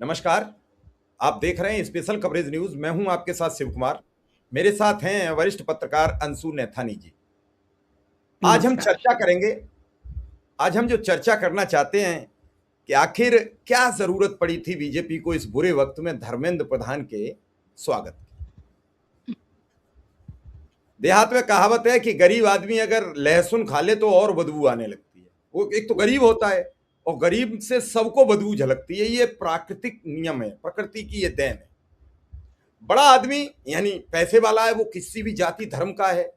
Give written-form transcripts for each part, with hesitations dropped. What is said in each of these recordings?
नमस्कार। आप देख रहे हैं स्पेशल कवरेज न्यूज। मैं हूं आपके साथ शिव कुमार। मेरे साथ हैं वरिष्ठ पत्रकार अंशु नैथानी जी। आज हम नमस्कार। चर्चा करेंगे। आज हम जो चर्चा करना चाहते हैं कि आखिर क्या जरूरत पड़ी थी बीजेपी को इस बुरे वक्त में धर्मेंद्र प्रधान के स्वागत की। देहात में कहावत है कि गरीब आदमी अगर लहसुन खा ले तो और बदबू आने लगती है। वो एक तो गरीब होता है और गरीब से सबको बदबू झलकती है। ये प्राकृतिक नियम है, प्रकृति की ये देन है। बड़ा आदमी यानी पैसे वाला है, वो किसी भी जाति धर्म का है,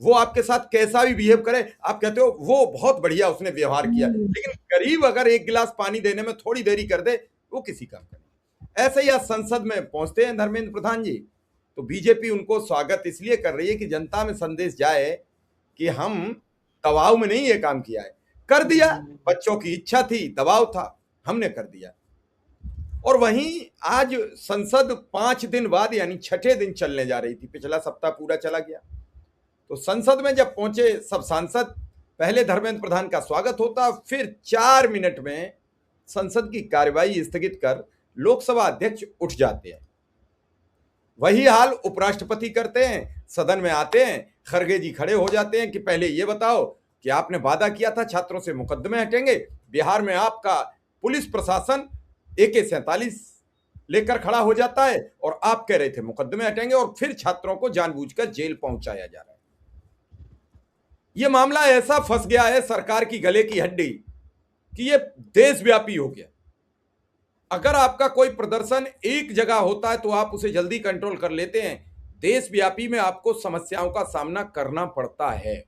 वो आपके साथ कैसा भी बिहेव करे, आप कहते हो वो बहुत बढ़िया उसने व्यवहार किया। लेकिन गरीब अगर एक गिलास पानी देने में थोड़ी देरी कर दे, वो किसी काम का नहीं। ऐसे ही आज संसद में पहुंचते हैं धर्मेंद्र प्रधान जी, तो बीजेपी उनको स्वागत इसलिए कर रही है कि जनता में संदेश जाए कि हम दबाव में नहीं ये काम किया है, कर दिया। बच्चों की इच्छा थी, दबाव था, हमने कर दिया। और वहीं आज संसद 5 दिन बाद यानी छठे दिन चलने जा रही थी। पिछला सप्ताह पूरा चला गया। तो संसद में जब पहुंचे सब सांसद, पहले धर्मेंद्र प्रधान का स्वागत होता, फिर 4 मिनट में संसद की कार्यवाही स्थगित कर लोकसभा अध्यक्ष उठ जाते हैं। वही हाल उपराष्ट्रपति करते हैं। सदन में आते हैं, खरगे जी खड़े हो जाते हैं कि पहले ये बताओ कि आपने वादा किया था छात्रों से मुकदमे हटेंगे। बिहार में आपका पुलिस प्रशासन AK-47 लेकर खड़ा हो जाता है और आप कह रहे थे मुकदमे हटेंगे, और फिर छात्रों को जानबूझकर जेल पहुंचाया जा रहा है। यह मामला ऐसा फंस गया है सरकार की गले की हड्डी कि यह देशव्यापी हो गया। अगर आपका कोई प्रदर्शन एक जगह होता है तो आप उसे जल्दी कंट्रोल कर लेते हैं, देशव्यापी में आपको समस्याओं का सामना करना पड़ता है।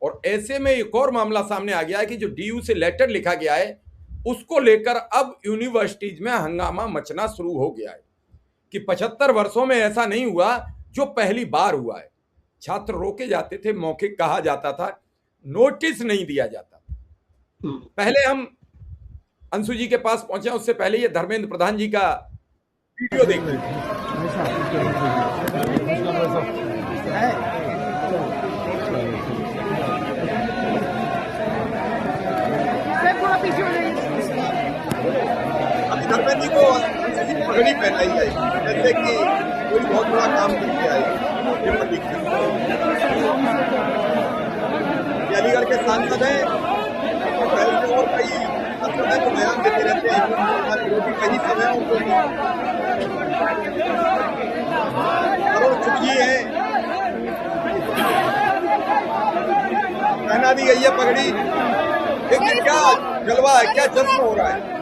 और ऐसे में एक और मामला सामने आ गया है कि जो DU से लेटर लिखा गया है, उसको लेकर अब यूनिवर्सिटीज में हंगामा मचना शुरू हो गया है कि 75 वर्षों में ऐसा नहीं हुआ जो पहली बार हुआ है। छात्र रोके जाते थे, मौखिक कहा जाता था, नोटिस नहीं दिया जाता। पहले हम अंशु जी के पास पहुंचे, उससे पहले ये धर्मेंद्र प्रधान जी का वीडियो देख रहे थे। धर्मेंद्र जी को पगड़ी पहनाई है जैसे कि कोई बहुत बड़ा काम करके आए। अलीगढ़ के सांसद हैं और कई सांसद हैं जो बयान देते रहते हैं, विरोधी कई सब है उनको करोड़ चुकी है, पहना दी गई है पगड़ी। लेकिन क्या जलवा है, क्या जश्न हो रहा है।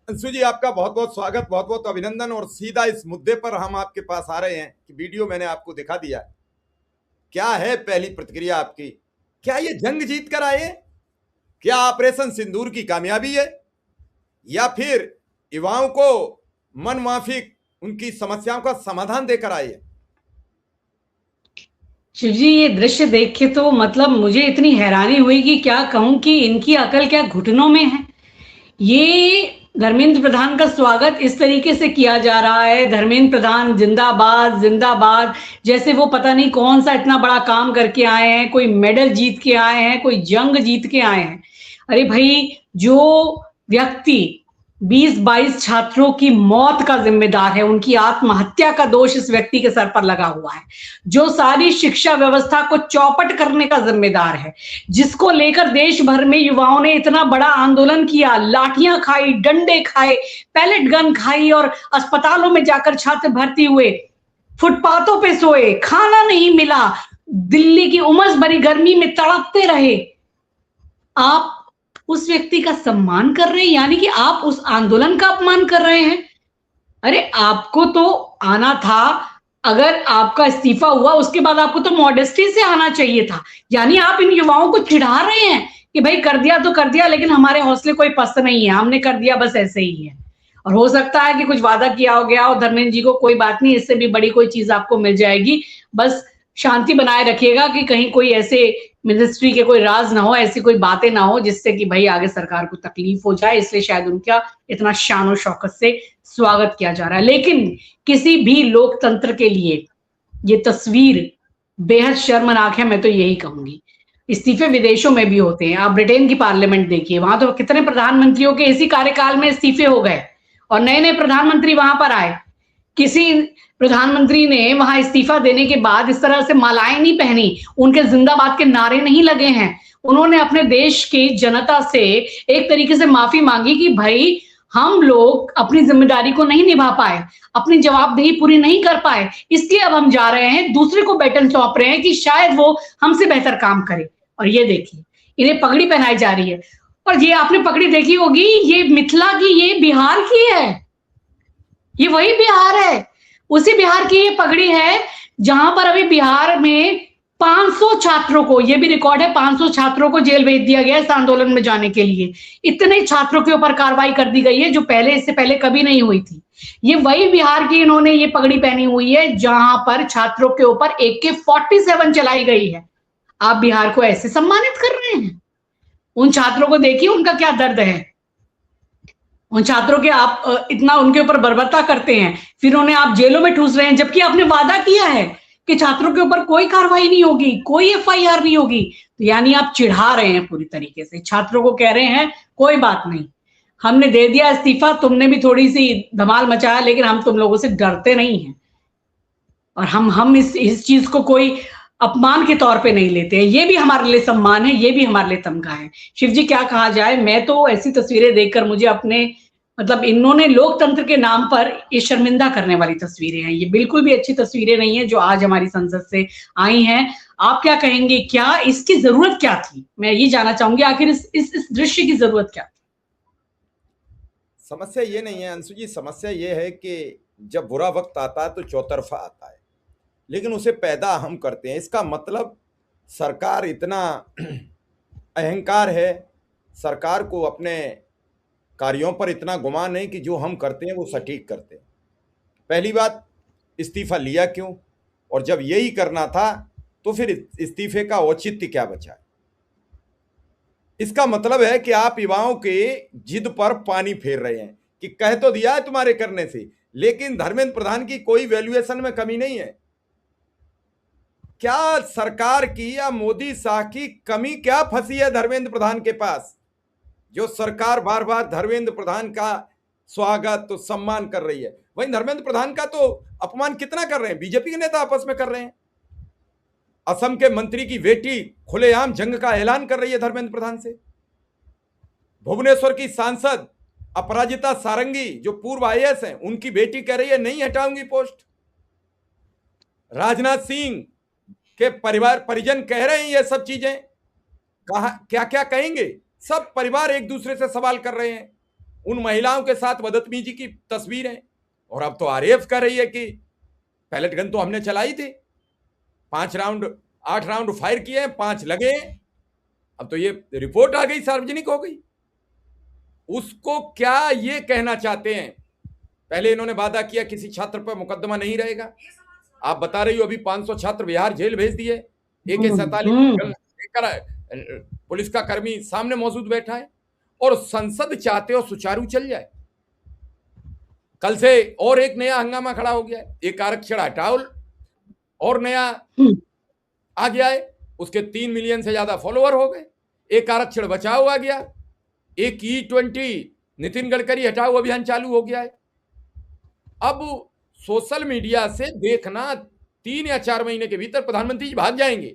अंशु जी, आपका बहुत बहुत स्वागत, बहुत बहुत अभिनंदन। और सीधा इस मुद्दे पर हम आपके पास आ रहे हैं कि वीडियो मैंने आपको दिखा दिया। क्या है पहली प्रतिक्रिया आपकी? क्या ये जंग जीत कर आए? क्या ऑपरेशन सिंदूर की कामयाबी है, या फिर युवाओं को मन माफिक उनकी समस्याओं का समाधान देकर आए? शिव जी, ये दृश्य देख के तो मतलब मुझे इतनी हैरानी हुई कि क्या कहूं कि इनकी अकल क्या घुटनों में है। ये धर्मेंद्र प्रधान का स्वागत इस तरीके से किया जा रहा है, धर्मेंद्र प्रधान जिंदाबाद जिंदाबाद, जैसे वो पता नहीं कौन सा इतना बड़ा काम करके आए हैं, कोई मेडल जीत के आए हैं, कोई जंग जीत के आए हैं। अरे भाई, जो व्यक्ति 20-22 छात्रों की मौत का जिम्मेदार है, उनकी आत्महत्या का दोष इस व्यक्ति के सर पर लगा हुआ है, जो सारी शिक्षा व्यवस्था को चौपट करने का जिम्मेदार है, जिसको लेकर देश भर में युवाओं ने इतना बड़ा आंदोलन किया, लाठियां खाई, डंडे खाए, पैलेट गन खाई और अस्पतालों में जाकर छात्र भर्ती हुए, फुटपाथों पे सोए, खाना नहीं मिला, दिल्ली की उमस भरी गर्मी में तड़पते रहे। आप उस व्यक्ति का सम्मान कर रहे हैं, यानी कि आप उस आंदोलन का अपमान कर रहे हैं। अरे आपको तो आना था, अगर आपका इस्तीफा हुआ उसके बाद आपको तो मॉडेस्टी से आना चाहिए था। यानी आप इन युवाओं को चिढ़ा रहे हैं कि भाई कर दिया तो कर दिया, लेकिन हमारे हौसले कोई पस्त नहीं है, हमने कर दिया बस ऐसे ही है। और हो सकता है कि कुछ वादा किया हो गया हो धर्मेंद्र जी को, कोई बात नहीं, इससे भी बड़ी कोई चीज आपको मिल जाएगी। बस शांति बनाए रखिएगा कि कहीं कोई ऐसे मिनिस्ट्री के कोई राज ना हो, ऐसी कोई बातें ना हो जिससे कि भाई आगे सरकार को तकलीफ हो जाए, इसलिए शायद उनका इतना शान और शौकत से स्वागत किया जा रहा है। लेकिन किसी भी लोकतंत्र के लिए ये तस्वीर बेहद शर्मनाक है, मैं तो यही कहूंगी। इस्तीफे विदेशों में भी होते हैं, आप ब्रिटेन की पार्लियामेंट देखिए, वहां तो कितने प्रधानमंत्रियों के इसी कार्यकाल में इस्तीफे हो गए और नए नए प्रधानमंत्री वहां पर आए। किसी प्रधानमंत्री ने वहां इस्तीफा देने के बाद इस तरह से मालाएं नहीं पहनी, उनके जिंदाबाद के नारे नहीं लगे हैं। उन्होंने अपने देश की जनता से एक तरीके से माफी मांगी कि भाई हम लोग अपनी जिम्मेदारी को नहीं निभा पाए, अपनी जवाबदेही पूरी नहीं कर पाए, इसलिए अब हम जा रहे हैं, दूसरे को बैटन सौंप रहे हैं कि शायद वो हमसे बेहतर काम करे। और ये देखिए, इन्हें पगड़ी पहनाई जा रही है। और ये आपने पगड़ी देखी होगी, ये मिथिला की, ये बिहार की है, ये वही बिहार है, उसी बिहार की ये पगड़ी है जहां पर अभी बिहार में 500 छात्रों को, ये भी रिकॉर्ड है, 500 छात्रों को जेल भेज दिया गया इस आंदोलन में जाने के लिए। इतने छात्रों के ऊपर कार्रवाई कर दी गई है जो पहले, इससे पहले कभी नहीं हुई थी। ये वही बिहार की इन्होंने ये पगड़ी पहनी हुई है जहां पर छात्रों के ऊपर AK-47 चलाई गई है। आप बिहार को ऐसे सम्मानित कर रहे हैं? उन छात्रों को देखिए उनका क्या दर्द है। उन छात्रों के आप इतना उनके ऊपर बर्बरता करते हैं, फिर उन्हें आप जेलों में ठूस रहे हैं, जबकि आपने वादा किया है कि छात्रों के ऊपर कोई कार्रवाई नहीं होगी, कोई FIR नहीं होगी। तो यानी आप चिढ़ा रहे हैं पूरी तरीके से छात्रों को, कह रहे हैं कोई बात नहीं, हमने दे दिया इस्तीफा, तुमने भी थोड़ी सी धमाल मचाया, लेकिन हम तुम लोगों से डरते नहीं हैं और हम इस चीज को कोई अपमान के तौर पे नहीं लेते हैं। ये भी हमारे लिए सम्मान है, ये भी हमारे लिए तमगा है। शिव जी क्या कहा जाए, मैं तो ऐसी तस्वीरें देखकर मुझे अपने, मतलब इन्होंने लोकतंत्र के नाम पर ये शर्मिंदा करने वाली तस्वीरें हैं, ये बिल्कुल भी अच्छी तस्वीरें नहीं है जो आज हमारी संसद से आई हैं। आप क्या कहेंगे, क्या इसकी जरूरत क्या थी? मैं ये जानना चाहूंगी, आखिर इस दृश्य की जरूरत क्या थी? समस्या ये नहीं है अंशु जी, समस्या ये है कि जब बुरा वक्त आता है तो चौतरफा आता है, लेकिन उसे पैदा हम करते हैं। इसका मतलब सरकार इतना अहंकार है, सरकार को अपने कार्यों पर इतना गुमान है कि जो हम करते हैं वो सटीक करते हैं। पहली बात, इस्तीफा लिया क्यों? और जब यही करना था तो फिर इस्तीफे का औचित्य क्या बचा है? इसका मतलब है कि आप युवाओं के जिद पर पानी फेर रहे हैं कि कह तो दिया है तुम्हारे करने से, लेकिन धर्मेंद्र प्रधान की कोई वैल्यूएशन में कमी नहीं है। क्या सरकार की या मोदी शाह की कमी क्या फंसी है धर्मेंद्र प्रधान के पास, जो सरकार बार बार धर्मेंद्र प्रधान का स्वागत तो सम्मान कर रही है? वहीं धर्मेंद्र प्रधान का तो अपमान कितना कर रहे हैं बीजेपी के नेता आपस में कर रहे हैं। असम के मंत्री की बेटी खुलेआम जंग का ऐलान कर रही है धर्मेंद्र प्रधान से। भुवनेश्वर की सांसद अपराजिता सारंगी जो पूर्व IAS हैं, उनकी बेटी कह रही है नहीं हटाऊंगी पोस्ट। राजनाथ सिंह के परिवार परिजन कह रहे हैं ये सब चीजें, कहा क्या क्या कहेंगे? सब परिवार एक दूसरे से सवाल कर रहे हैं। उन महिलाओं के साथ बदतमीजी की तस्वीरें, और अब तो RAF कह रही है कि पैलेट गन तो हमने चलाई थी, 8 राउंड फायर किए, 5 लगे। अब तो ये रिपोर्ट आ गई, सार्वजनिक हो गई। उसको क्या ये कहना चाहते हैं? पहले इन्होंने वादा किया किसी छात्र पर मुकदमा नहीं रहेगा, आप बता रही हो अभी 500 छात्र बिहार जेल भेज दिए, AK-47 पुलिस का कर्मी सामने मौजूद बैठा है, और संसद चाहते हो सुचारू चल जाए। कल से और एक नया हंगामा खड़ा हो गया है, एक आरक्षण हटाओ और नया आ गया है, उसके 3 मिलियन से ज्यादा फॉलोअर हो गए। एक आरक्षण बचाओ आ गया, एक E20 नितिन गडकरी हटाओ अभियान चालू हो गया है। अब सोशल मीडिया से देखना 3 या 4 महीने के भीतर प्रधानमंत्री जी भाग जाएंगे,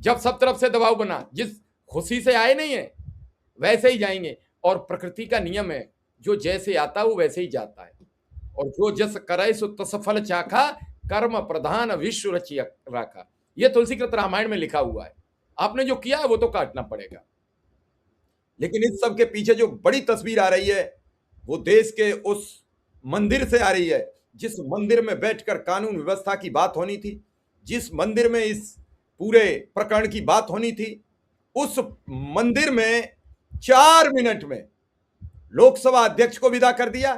जब सब तरफ से दबाव बना, जिस खुशी से आए नहीं है वैसे ही जाएंगे। और प्रकृति का नियम है, जो जैसे आता वो वैसे ही जाता है, और जो जस करे सो तस फल चाखा, कर्म प्रधान विश्व रचि राखा। ये तुलसीकृत रामायण में लिखा हुआ है। आपने जो किया है वो तो काटना पड़ेगा। लेकिन इस सब के पीछे जो बड़ी तस्वीर आ रही है वो देश के उस मंदिर से आ रही है, जिस मंदिर में बैठकर कानून व्यवस्था की बात होनी थी, जिस मंदिर में इस पूरे प्रकरण की बात होनी थी। उस मंदिर में 4 मिनट में लोकसभा अध्यक्ष को विदा कर दिया,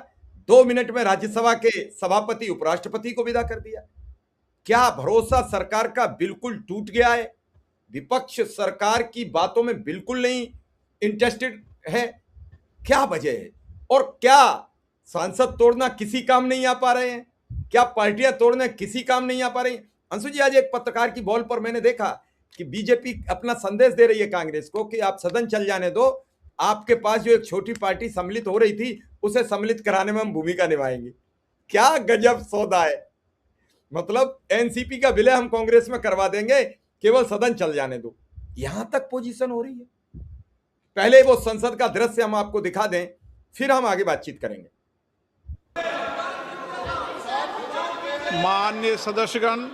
2 मिनट में राज्यसभा के सभापति उपराष्ट्रपति को विदा कर दिया। क्या भरोसा सरकार का बिल्कुल टूट गया है? विपक्ष सरकार की बातों में बिल्कुल नहीं इंटरेस्टेड है? क्या वजह है? और क्या सांसद तोड़ना किसी काम नहीं आ पा रहे हैं? क्या पार्टियां तोड़ना किसी काम नहीं आ पा रही? अंशु जी, आज एक पत्रकार की बॉल पर मैंने देखा कि बीजेपी अपना संदेश दे रही है कांग्रेस को कि आप सदन चल जाने दो, आपके पास जो एक छोटी पार्टी सम्मिलित हो रही थी उसे सम्मिलित कराने में हम भूमिका निभाएंगे। क्या गजब सौदा है! मतलब एनसीपी का विलय हम कांग्रेस में करवा देंगे, केवल सदन चल जाने दो। यहां तक पोजीशन हो रही है। पहले वो संसद का दृश्य हम आपको दिखा दें, फिर हम आगे बातचीत करेंगे। माननीय सदस्यगण,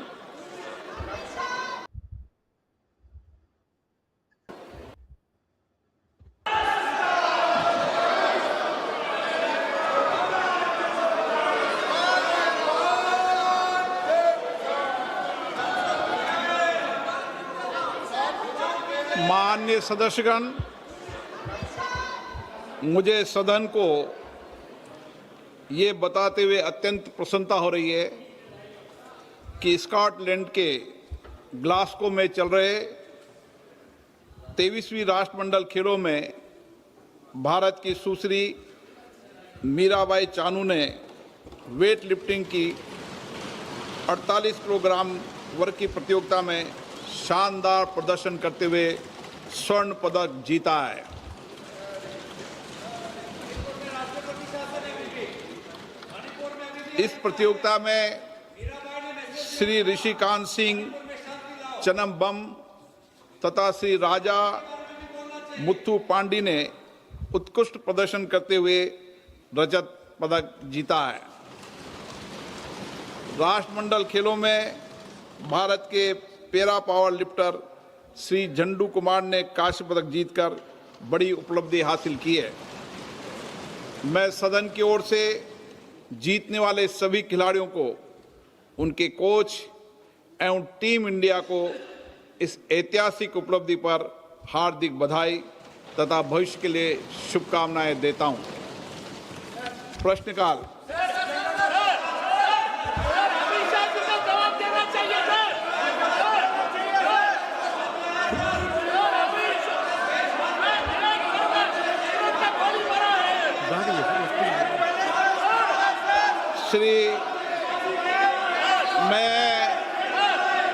माननीय सदस्यगण, मुझे सदन को ये बताते हुए अत्यंत प्रसन्नता हो रही है कि स्कॉटलैंड के ग्लासगो में चल रहे 23वीं राष्ट्रमंडल खेलों में भारत की सुश्री मीराबाई चानू ने वेट लिफ्टिंग की 48 किलोग्राम वर्ग की प्रतियोगिता में शानदार प्रदर्शन करते हुए स्वर्ण पदक जीता है। इस प्रतियोगिता में श्री ऋषिकांत सिंह चनम्बम तथा श्री राजा मुत्थु पांडी ने उत्कृष्ट प्रदर्शन करते हुए रजत पदक जीता है। राष्ट्रमंडल खेलों में भारत के पैरा पावर लिफ्टर श्री झंडू कुमार ने कांस्य पदक जीतकर बड़ी उपलब्धि हासिल की है। मैं सदन की ओर से जीतने वाले सभी खिलाड़ियों को, उनके कोच एवं टीम इंडिया को इस ऐतिहासिक उपलब्धि पर हार्दिक बधाई तथा भविष्य के लिए शुभकामनाएं देता हूं। प्रश्नकाल। मैं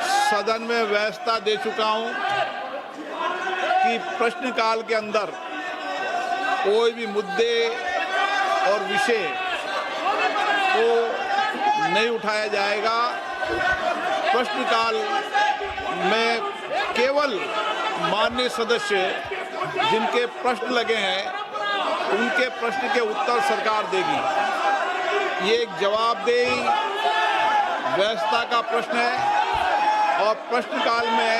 सदन में व्यवस्था दे चुका हूं कि प्रश्नकाल के अंदर कोई भी मुद्दे और विषय को नहीं उठाया जाएगा। प्रश्नकाल में केवल माननीय सदस्य जिनके प्रश्न लगे हैं उनके प्रश्न के उत्तर सरकार देगी। ये एक जवाबदेही व्यवस्था का प्रश्न है और प्रश्नकाल में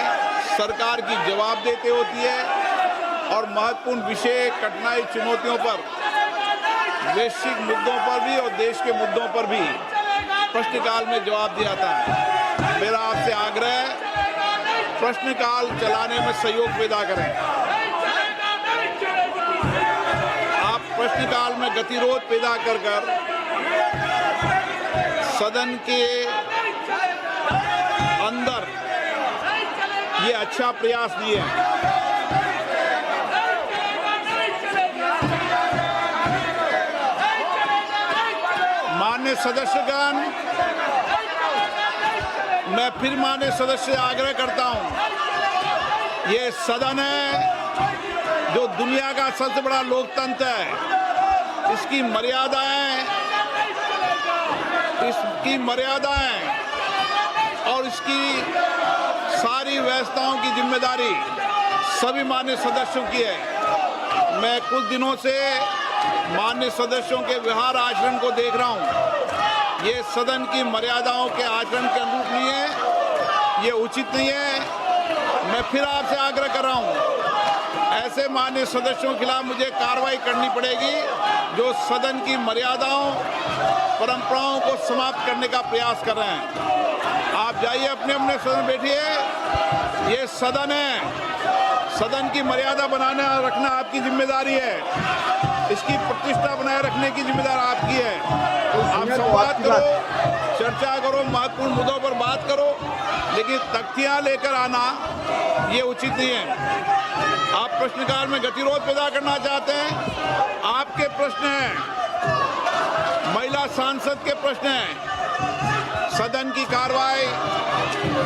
सरकार की जवाब देते होती है और महत्वपूर्ण विषय, कठिनाई, चुनौतियों पर, वैश्विक मुद्दों पर भी और देश के मुद्दों पर भी प्रश्नकाल में जवाब दिया जाता है। मेरा आपसे आग्रह है, प्रश्नकाल चलाने में सहयोग पैदा करें। आप प्रश्नकाल में गतिरोध पैदा कर सदन के अंदर ये अच्छा प्रयास नहीं है। माननीय सदस्यगण, मैं फिर माननीय सदस्य से आग्रह करता हूं, ये सदन है जो दुनिया का सबसे बड़ा लोकतंत्र है। इसकी मर्यादाएं और इसकी सारी व्यवस्थाओं की जिम्मेदारी सभी माननीय सदस्यों की है। मैं कुछ दिनों से माननीय सदस्यों के व्यवहार आचरण को देख रहा हूं। ये सदन की मर्यादाओं के आचरण के अनुरूप नहीं है, ये उचित नहीं है। मैं फिर आपसे आग्रह कर रहा हूं, ऐसे माननीय सदस्यों के खिलाफ मुझे कार्रवाई करनी पड़ेगी जो सदन की मर्यादाओं, परंपराओं को समाप्त करने का प्रयास कर रहे हैं। आप जाइए, अपने अपने सदन बैठिए। ये सदन है, सदन की मर्यादा बनाना रखना आपकी जिम्मेदारी है। इसकी प्रतिष्ठा बनाए रखने की जिम्मेदार आपकी है। आप तो संवाद आपकी करो, बात- चर्चा करो, महत्वपूर्ण मुद्दों पर बात करो, लेकिन तख्तियां लेकर आना ये उचित नहीं है। आप प्रश्नकाल में गतिरोध पैदा करना चाहते हैं, आपके प्रश्न हैं, महिला सांसद के प्रश्न हैं। सदन की कार्रवाई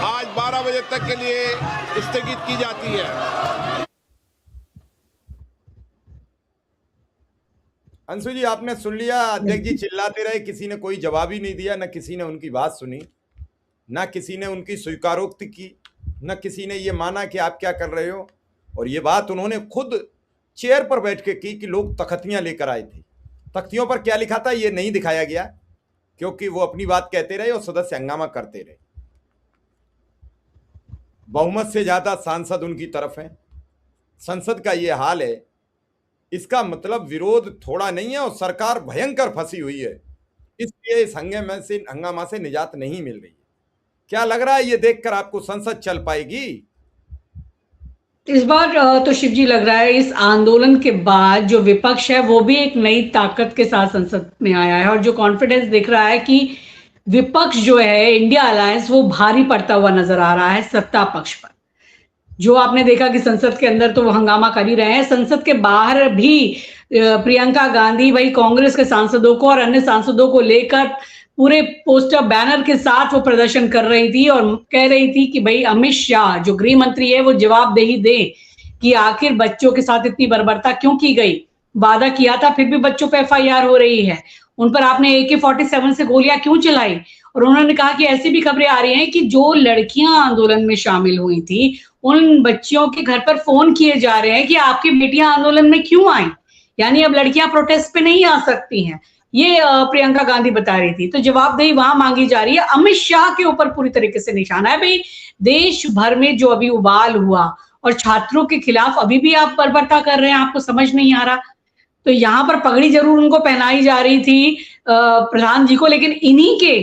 आज 12 बजे तक के लिए स्थगित की जाती है। अंशु जी, आपने सुन लिया, अध्यक्ष जी चिल्लाते रहे, किसी ने कोई जवाब ही नहीं दिया, न किसी ने उनकी बात सुनी, न किसी ने उनकी स्वीकारोक्ति की, न किसी ने ये माना कि आप क्या कर रहे हो। और ये बात उन्होंने खुद चेयर पर बैठ के की कि लोग तख्तियां लेकर आए थे। तख्तियों पर क्या लिखा था ये नहीं दिखाया गया, क्योंकि वो अपनी बात कहते रहे और सदस्य हंगामा करते रहे। बहुमत से ज्यादा सांसद उनकी तरफ हैं। संसद का ये हाल है, इसका मतलब विरोध थोड़ा नहीं है और सरकार भयंकर फंसी हुई है। इसलिए इस हंगामा से निजात नहीं मिल रही है। क्या लग रहा है ये देखकर आपको, संसद चल पाएगी? इस बार तो शिवजी लग रहा है इस आंदोलन के बाद जो विपक्ष है वो भी एक नई ताकत के साथ संसद में आया है, और जो कॉन्फिडेंस दिख रहा है कि विपक्ष जो है, इंडिया अलायंस, वो भारी पड़ता हुआ नजर आ रहा है सत्ता पक्ष पर। जो आपने देखा कि संसद के अंदर तो वो हंगामा कर ही रहे हैं, संसद के बाहर भी प्रियंका गांधी भाई कांग्रेस के सांसदों को और अन्य सांसदों को लेकर पूरे पोस्टर बैनर के साथ वो प्रदर्शन कर रही थी और कह रही थी कि भाई अमित शाह जो गृह मंत्री है वो जवाबदेही दे कि आखिर बच्चों के साथ इतनी बर्बरता क्यों की गई। वादा किया था फिर भी बच्चों पर एफआईआर हो रही है, उन पर आपने AK-47 से गोलियां क्यों चलाई। और उन्होंने कहा कि ऐसी भी खबरें आ रही हैं कि जो लड़कियां आंदोलन में शामिल हुई थी उन बच्चियों के घर पर फोन किए जा रहे हैं कि आपकी बेटियां आंदोलन में क्यों आई, यानी अब लड़कियां प्रोटेस्ट पे नहीं आ सकती हैं। ये प्रियंका गांधी बता रही थी। तो जवाबदेही वहां मांगी जा रही है। अमित शाह के ऊपर पूरी तरीके से निशाना है। भाई देश भर में जो अभी उबाल हुआ और छात्रों के खिलाफ अभी भी आप बर्बरता कर रहे हैं, आपको समझ नहीं आ रहा। तो यहाँ पर पगड़ी जरूर उनको पहनाई जा रही थी प्रधान जी को, लेकिन इन्हीं के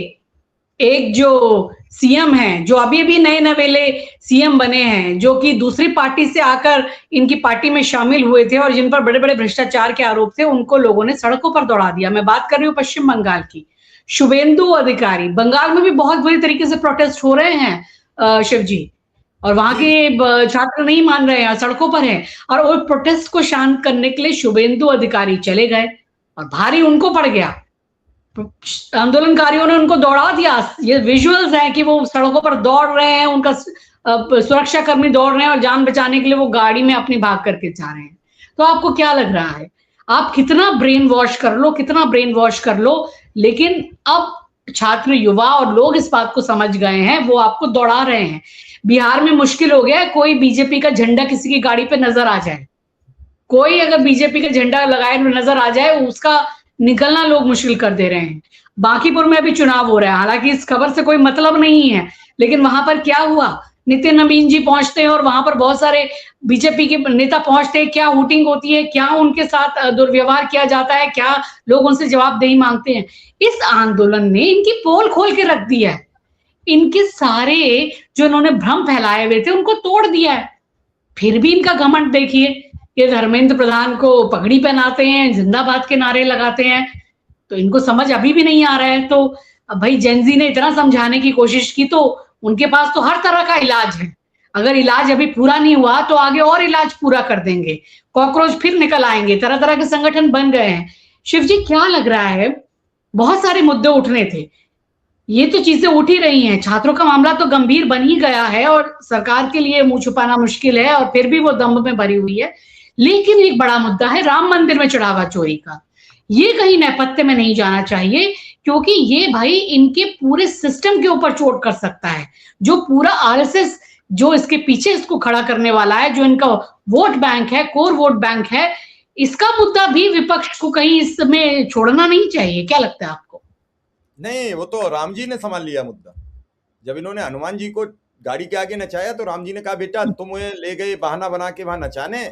एक जो सीएम हैं, जो अभी अभी नए नवेले सीएम बने हैं, जो कि दूसरी पार्टी से आकर इनकी पार्टी में शामिल हुए थे और जिन पर बड़े बड़े भ्रष्टाचार के आरोप थे, उनको लोगों ने सड़कों पर दौड़ा दिया। मैं बात कर रही हूँ पश्चिम बंगाल की। शुभेंदु अधिकारी, बंगाल में भी बहुत बुरी तरीके से प्रोटेस्ट हो रहे हैं शिवजी, और वहां के छात्र नहीं मान रहे हैं, सड़कों पर हैं। और वो प्रोटेस्ट को शांत करने के लिए शुभेंदु अधिकारी चले गए और भारी उनको पड़ गया। आंदोलनकारियों ने उनको दौड़ा दिया। ये विजुअल्स हैं कि वो सड़कों पर दौड़ रहे हैं, उनका सुरक्षा कर्मी दौड़ रहे हैं और जान बचाने के लिए वो गाड़ी में अपनी भाग करके जा रहे हैं। तो आपको क्या लग रहा है, आप कितना ब्रेन वॉश कर लो, कितना ब्रेन वॉश कर लो, लेकिन अब छात्र, युवा और लोग इस बात को समझ गए हैं, वो आपको दौड़ा रहे हैं। बिहार में मुश्किल हो गया है, कोई बीजेपी का झंडा किसी की गाड़ी पे नजर आ जाए, कोई अगर बीजेपी का झंडा लगाए नजर आ जाए, उसका निकलना लोग मुश्किल कर दे रहे हैं। बांकीपुर में अभी चुनाव हो रहा है, हालांकि इस खबर से कोई मतलब नहीं है, लेकिन वहां पर क्या हुआ, नितिन नवीन जी पहुंचते हैं और वहां पर बहुत सारे बीजेपी के नेता पहुंचते हैं, क्या वोटिंग होती है, क्या उनके साथ दुर्व्यवहार किया जाता है, क्या लोग उनसे जवाबदेही मांगते हैं। इस आंदोलन ने इनकी पोल खोल के रख दिया है, इनके सारे जो इन्होंने भ्रम फैलाए हुए थे उनको तोड़ दिया है। फिर भी इनका घमंड देखिए, ये धर्मेंद्र प्रधान को पगड़ी पहनाते हैं, जिंदाबाद के नारे लगाते हैं, तो इनको समझ अभी भी नहीं आ रहा है। तो अब भाई जेनजी ने इतना समझाने की कोशिश की, तो उनके पास तो हर तरह का इलाज है। अगर इलाज अभी पूरा नहीं हुआ तो आगे और इलाज पूरा कर देंगे, कॉकरोच फिर निकल आएंगे, तरह तरह के संगठन बन गए हैं। शिवजी क्या लग रहा है, बहुत सारे मुद्दे उठने थे, ये तो चीजें उठ ही रही हैं। छात्रों का मामला तो गंभीर बन ही गया है और सरकार के लिए मुंह छुपाना मुश्किल है, और फिर भी वो दम्भ में भरी हुई है। लेकिन एक बड़ा मुद्दा है राम मंदिर में चढ़ावा चोरी का। ये कहीं नेपथ्य में नहीं जाना चाहिए, क्योंकि ये भाई इनके पूरे सिस्टम के ऊपर चोट कर सकता है। जो पूरा आरएसएस जो इसके पीछे इसको खड़ा करने वाला है, जो इनका वोट बैंक है, कोर वोट बैंक है, इसका मुद्दा भी विपक्ष को कहीं इसमें छोड़ना नहीं चाहिए। क्या लगता है आपको? नहीं, वो तो राम जी ने संभाल लिया मुद्दा। जब इन्होंने हनुमान जी को गाड़ी के आगे नचाया तो राम जी ने कहा, बेटा तुम मुझे ले गए बहाना बना के वहां नचाने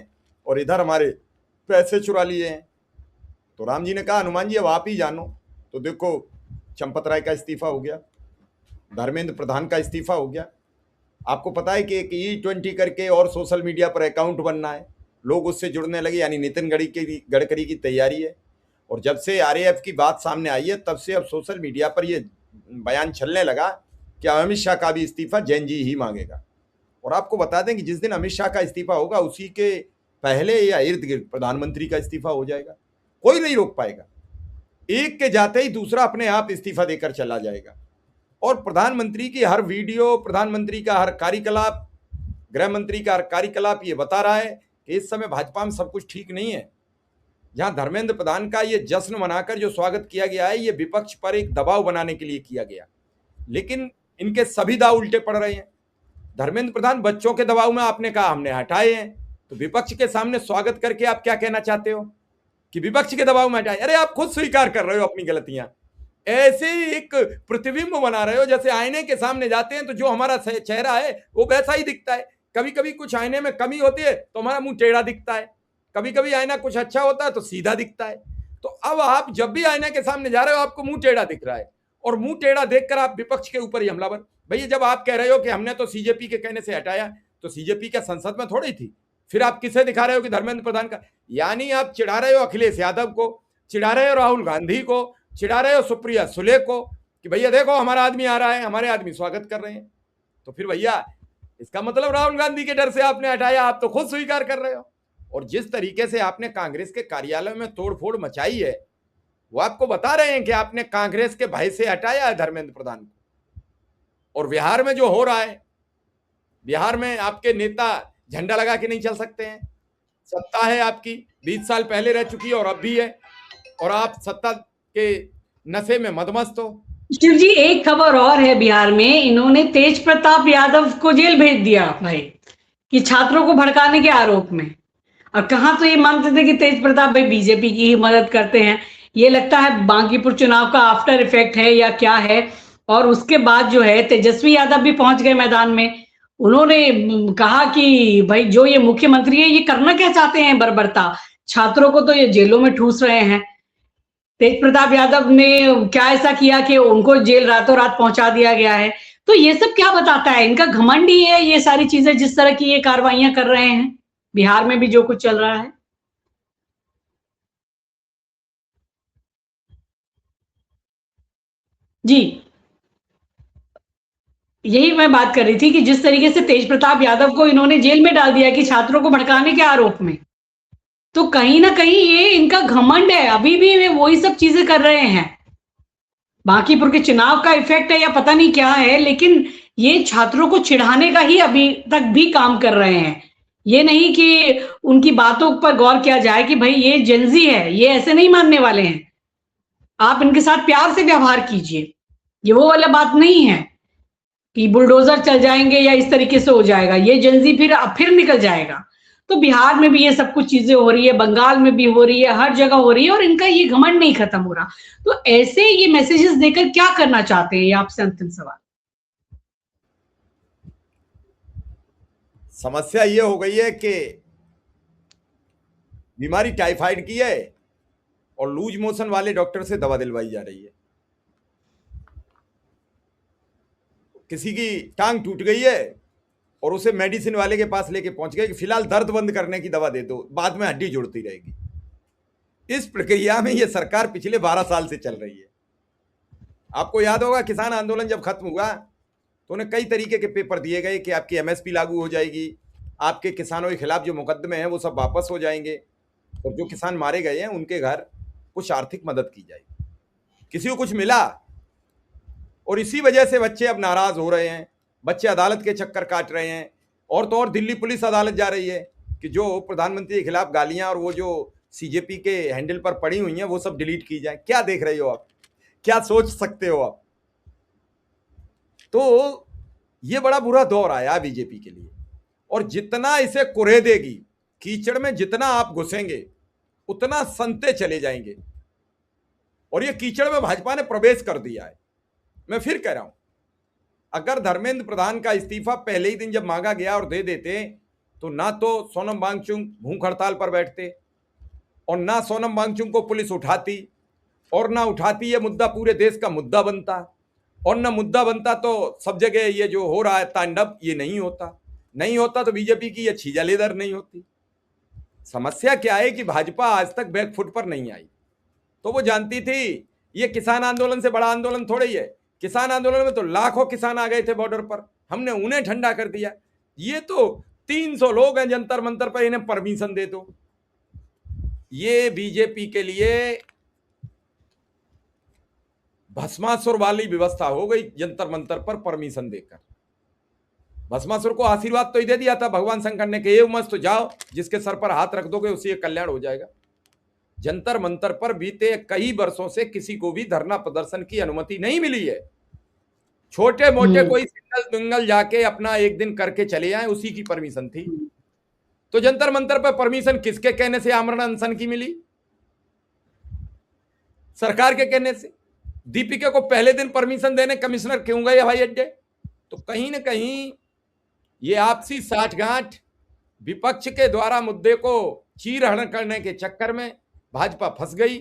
और इधर हमारे पैसे चुरा लिए हैं। तो राम जी ने कहा, हनुमान जी अब आप ही जानो। तो देखो, चंपत राय का इस्तीफा हो गया, धर्मेंद्र प्रधान का इस्तीफा हो गया। आपको पता है कि एक E20 करके और सोशल मीडिया पर अकाउंट बनना है, लोग उससे जुड़ने लगे, यानी नितिन गडकरी की तैयारी है। और जब से आरएएफ की बात सामने आई है तब से अब सोशल मीडिया पर यह बयान चलने लगा कि अमित शाह का भी इस्तीफा जैन जी ही मांगेगा। और आपको बता दें कि जिस दिन अमित शाह का इस्तीफा होगा उसी के पहले या इर्द गिर्द प्रधानमंत्री का इस्तीफा हो जाएगा, कोई नहीं रोक पाएगा। एक के जाते ही दूसरा अपने आप इस्तीफा देकर चला जाएगा। और प्रधानमंत्री की हर वीडियो, प्रधानमंत्री का हर कार्यकलाप, गृह मंत्री का हर कार्यकलाप ये बता रहा है कि इस समय भाजपा में सब कुछ ठीक नहीं है। जहां धर्मेंद्र प्रधान का ये जश्न मनाकर जो स्वागत किया गया है, ये विपक्ष पर एक दबाव बनाने के लिए किया गया, लेकिन इनके सभी दांव उल्टे पड़ रहे हैं। धर्मेंद्र प्रधान बच्चों के दबाव में आपने कहा हमने हटाए हैं, तो विपक्ष के सामने स्वागत करके आप क्या कहना चाहते हो कि विपक्ष के दबाव में हटाए? अरे आप खुद स्वीकार कर रहे हो अपनी गलतियां, ऐसे ही एक प्रतिबिंब बना रहे हो। जैसे आईने के सामने जाते हैं तो जो हमारा चेहरा है वो वैसा ही दिखता है। कभी कभी कुछ आईने में कमी होती है तो हमारा मुंह टेढ़ा दिखता है, कभी कभी आईना कुछ अच्छा होता है तो सीधा दिखता है। तो अब आप जब भी आईने के सामने जा रहे हो आपको मुंह टेढ़ा दिख रहा है, और मुंह टेढ़ा देखकर आप विपक्ष के ऊपर ही हमलावर। भैया जब आप कह रहे हो कि हमने तो सीजेपी के कहने से हटाया, तो सीजेपी क्या संसद में थोड़ी थी? फिर आप किसे दिखा रहे हो कि धर्मेंद्र प्रधान का? यानी आप चिढ़ा रहे हो अखिलेश यादव को, चिढ़ा रहे हो राहुल गांधी को, चिढ़ा रहे हो सुप्रिया सुले को कि भैया देखो हमारा आदमी आ रहा है, हमारे आदमी स्वागत कर रहे हैं। तो फिर भैया इसका मतलब राहुल गांधी के डर से आपने हटाया, आप तो खुद स्वीकार कर रहे हो। और जिस तरीके से आपने कांग्रेस के कार्यालय में तोड़फोड़ मचाई है, वो आपको बता रहे हैं कि आपने कांग्रेस के भय से हटाया है धर्मेंद्र प्रधान को। और बिहार में जो हो रहा है, बिहार में आपके नेता झंडा लगा के नहीं चल सकते हैं। सत्ता है आपकी, 20 साल पहले रह चुकी है और अब भी है, और आप सत्ता के नशे में मदमस्त हो। शिव जी, एक खबर और है, बिहार में इन्होंने तेज प्रताप यादव को जेल भेज दिया भाई, कि छात्रों को भड़काने के आरोप में। और कहाँ तो ये मानते थे कि तेज प्रताप भाई बीजेपी की ही मदद करते हैं। ये लगता है बांकीपुर चुनाव का आफ्टर इफेक्ट है या क्या है। और उसके बाद जो है तेजस्वी यादव भी पहुंच गए मैदान में। उन्होंने कहा कि भाई जो ये मुख्यमंत्री है ये करना क्या चाहते हैं बर्बरता, छात्रों को तो ये जेलों में ठूस रहे हैं। तेज प्रताप यादव ने क्या ऐसा किया कि उनको जेल रातों रात पहुंचा दिया गया है? तो ये सब क्या बताता है? इनका घमंड ही है ये सारी चीजें, जिस तरह की ये कार्रवाइयां कर रहे हैं बिहार में भी जो कुछ चल रहा है। जी, यही मैं बात कर रही थी कि जिस तरीके से तेज प्रताप यादव को इन्होंने जेल में डाल दिया कि छात्रों को भड़काने के आरोप में, तो कहीं ना कहीं ये इनका घमंड है। अभी भी वे वही सब चीजें कर रहे हैं। बांकीपुर के चुनाव का इफेक्ट है या पता नहीं क्या है, लेकिन ये छात्रों को चिढ़ाने का ही अभी तक भी काम कर रहे हैं। ये नहीं कि उनकी बातों पर गौर किया जाए कि भाई ये जेंजी है, ये ऐसे नहीं मानने वाले हैं, आप इनके साथ प्यार से व्यवहार कीजिए। ये वो वाला बात नहीं है कि बुलडोजर चल जाएंगे या इस तरीके से हो जाएगा, ये जेंजी फिर निकल जाएगा। तो बिहार में भी ये सब कुछ चीजें हो रही है, बंगाल में भी हो रही है, हर जगह हो रही है, और इनका ये घमंड नहीं खत्म हो रहा। तो ऐसे ये मैसेजेस देकर क्या करना चाहते हैं? ये आपसे अंतिम सवाल। समस्या ये हो गई है कि बीमारी टाइफाइड की है और लूज मोशन वाले डॉक्टर से दवा दिलवाई जा रही है। किसी की टांग टूट गई है और उसे मेडिसिन वाले के पास लेके पहुंच गए कि फिलहाल दर्द बंद करने की दवा दे दो, बाद में हड्डी जुड़ती रहेगी। इस प्रक्रिया में यह सरकार पिछले 12 साल से चल रही है। आपको याद होगा किसान आंदोलन जब खत्म हुआ तो उन्हें कई तरीके के पेपर दिए गए कि आपकी एमएसपी लागू हो जाएगी, आपके किसानों के खिलाफ जो मुकदमे हैं वो सब वापस हो जाएंगे, और जो किसान मारे गए हैं उनके घर कुछ आर्थिक मदद की जाएगी। किसी को कुछ मिला, और इसी वजह से बच्चे अब नाराज हो रहे हैं, बच्चे अदालत के चक्कर काट रहे हैं। और तो और दिल्ली पुलिस अदालत जा रही है कि जो प्रधानमंत्री के खिलाफ गालियां और वो जो सीजेपी के हैंडल पर पड़ी हुई हैं वो सब डिलीट की जाए। क्या देख रहे हो आप? क्या सोच सकते हो आप? तो ये बड़ा बुरा दौर आया बीजेपी के लिए, और जितना इसे कुरेदेगी, कीचड़ में जितना आप घुसेंगे उतना संते चले जाएंगे। और ये कीचड़ में भाजपा ने प्रवेश कर दिया है। मैं फिर कह रहा हूं, अगर धर्मेंद्र प्रधान का इस्तीफा पहले ही दिन जब मांगा गया और दे देते तो ना तो सोनम वांगचुक भूख हड़ताल पर बैठते, और ना सोनम वांगचुक को पुलिस उठाती, और ना उठाती ये मुद्दा पूरे देश का मुद्दा बनता, और ना मुद्दा बनता तो सब जगह ये जो हो रहा है तांडव ये नहीं होता तो बीजेपी की ये छीजा लेदर नहीं होती। समस्या क्या है कि भाजपा आज तक बैकफुट पर नहीं आई। तो वो जानती थी ये किसान आंदोलन से बड़ा आंदोलन थोड़ा ही है। किसान आंदोलन में तो लाखों किसान आ गए थे बॉर्डर पर, हमने उन्हें ठंडा कर दिया। ये तो 300 लोग हैं जंतर मंतर पर, इन्हें परमिशन दे दो। ये बीजेपी के लिए भस्मासुर वाली व्यवस्था हो गई, जंतर मंतर पर परमिशन देकर। भस्मासुर को आशीर्वाद तो ही दे दिया था भगवान शंकर ने कि ये मस्त जाओ, जिसके सर पर हाथ रख दोगे उसी कल्याण हो जाएगा। जंतर मंतर पर बीते कई वर्षों से किसी को भी धरना प्रदर्शन की अनुमति नहीं मिली है। छोटे मोटे कोई सिंगल बिंगल जाके अपना एक दिन करके चले आए, उसी की परमिशन थी। तो जंतर मंतर पर परमिशन किसके कहने से आमरण अनशन की मिली? सरकार के कहने से। दीपिका को पहले दिन परमिशन देने कमिश्नर क्यों गए हवाई अड्डे? तो कहीं ना कहीं ये आपसी साठगांठ, विपक्ष के द्वारा मुद्दे को चीरहरण करने के चक्कर में भाजपा फंस गई।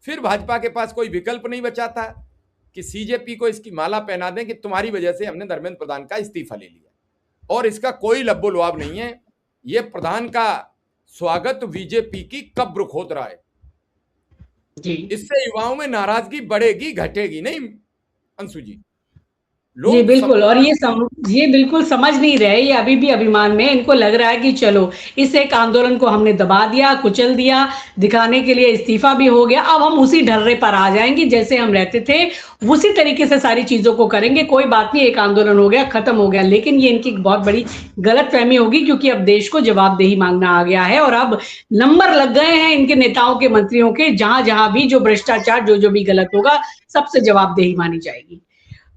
फिर भाजपा के पास कोई विकल्प नहीं बचा था कि सीजेपी को इसकी माला पहना दें कि तुम्हारी वजह से हमने धर्मेंद्र प्रधान का इस्तीफा ले लिया। और इसका कोई लब्बो लुआब नहीं है। ये प्रधान का स्वागत बीजेपी की कब्र खोद रहा है जी। इससे युवाओं में नाराजगी बढ़ेगी, घटेगी नहीं अंशु जी। जी बिल्कुल। और ये बिल्कुल समझ नहीं रहे, ये अभी भी अभिमान में, इनको लग रहा है कि चलो इस एक आंदोलन को हमने दबा दिया, कुचल दिया, दिखाने के लिए इस्तीफा भी हो गया, अब हम उसी ढर्रे पर आ जाएंगे जैसे हम रहते थे, उसी तरीके से सारी चीजों को करेंगे, कोई बात नहीं, एक आंदोलन हो गया, खत्म हो गया। लेकिन ये इनकी बहुत बड़ी गलतफहमी होगी, क्योंकि अब देश को जवाबदेही मांगना आ गया है और अब नंबर लग गए हैं इनके नेताओं के, मंत्रियों के, जहां जहां भी जो भ्रष्टाचार, जो भी गलत होगा, सबसे जवाबदेही मानी जाएगी।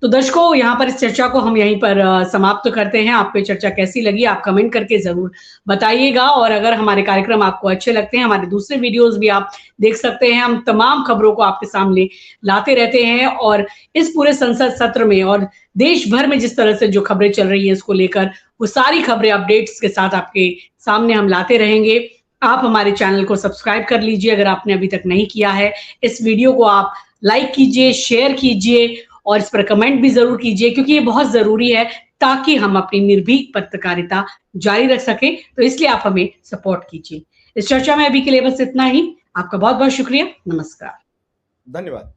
तो दर्शकों, यहाँ पर इस चर्चा को हम यहीं पर समाप्त करते हैं। आप पे चर्चा कैसी लगी आप कमेंट करके जरूर बताइएगा। और अगर हमारे कार्यक्रम आपको अच्छे लगते हैं, हमारे दूसरे वीडियोस भी आप देख सकते हैं। हम तमाम खबरों को आपके सामने लाते रहते हैं और इस पूरे संसद सत्र में और देश भर में जिस तरह से जो खबरें चल रही है इसको लेकर, वो सारी खबरें अपडेट्स के साथ आपके सामने हम लाते रहेंगे। आप हमारे चैनल को सब्सक्राइब कर लीजिए अगर आपने अभी तक नहीं किया है। इस वीडियो को आप लाइक कीजिए, शेयर कीजिए और इस पर कमेंट भी जरूर कीजिए, क्योंकि ये बहुत जरूरी है ताकि हम अपनी निर्भीक पत्रकारिता जारी रख सकें। तो इसलिए आप हमें सपोर्ट कीजिए। इस चर्चा में अभी के लिए बस इतना ही। आपका बहुत बहुत शुक्रिया। नमस्कार। धन्यवाद।